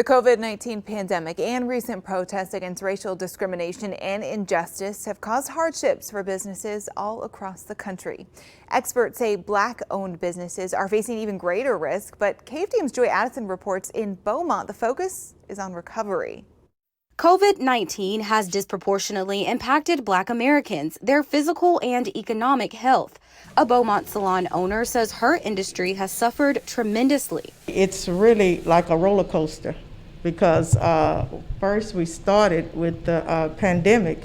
The COVID-19 pandemic and recent protests against racial discrimination and injustice have caused hardships for businesses all across the country. Experts say Black-owned businesses are facing even greater risk, but KFDM's Joy Addison reports in Beaumont the focus is on recovery. COVID-19 has disproportionately impacted Black Americans, their physical and economic health. A Beaumont salon owner says her industry has suffered tremendously. It's really like a roller coaster because first we started with the pandemic,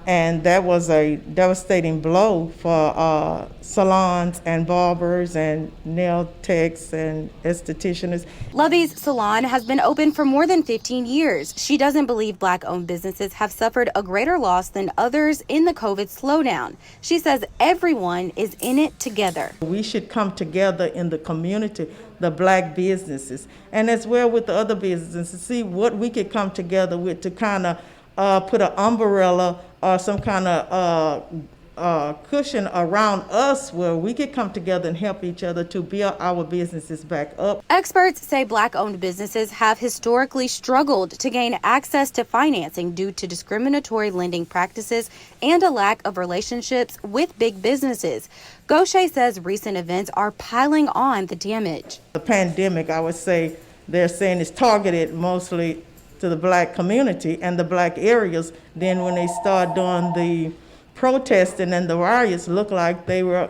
and that was a devastating blow for salons and barbers and nail techs and estheticians. Lovey's salon has been open for more than 15 years. She doesn't believe Black-owned businesses have suffered a greater loss than others in the COVID slowdown. She says everyone is in it together. We should come together in the community, the Black businesses, and as well with the other businesses, to see what we could come together with to kind of put an umbrella or some kind of cushion around us where we could come together and help each other to build our businesses back up. Experts say Black-owned businesses have historically struggled to gain access to financing due to discriminatory lending practices and a lack of relationships with big businesses. Gaucher says recent events are piling on the damage. The pandemic, I would say, they're saying is targeted mostly to the Black community and the Black areas. Then when they start doing the protesting and the riots, looked like they were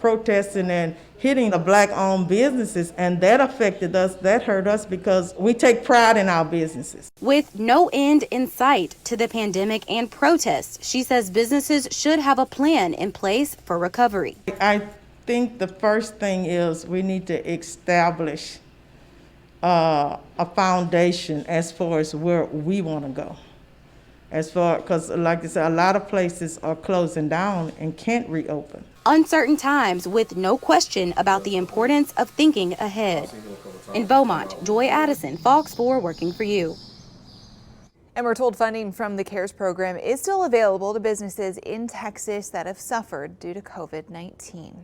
protesting and hitting the Black-owned businesses, and that affected us, that hurt us because we take pride in our businesses. With no end in sight to the pandemic and protests, she says businesses should have a plan in place for recovery. I think the first thing is we need to establish a foundation as far as where we want to go. Because like I said, a lot of places are closing down and can't reopen. Uncertain times with no question about the importance of thinking ahead. In Beaumont, Joy Addison, Fox 4 working for you. And we're told funding from the CARES program is still available to businesses in Texas that have suffered due to COVID-19.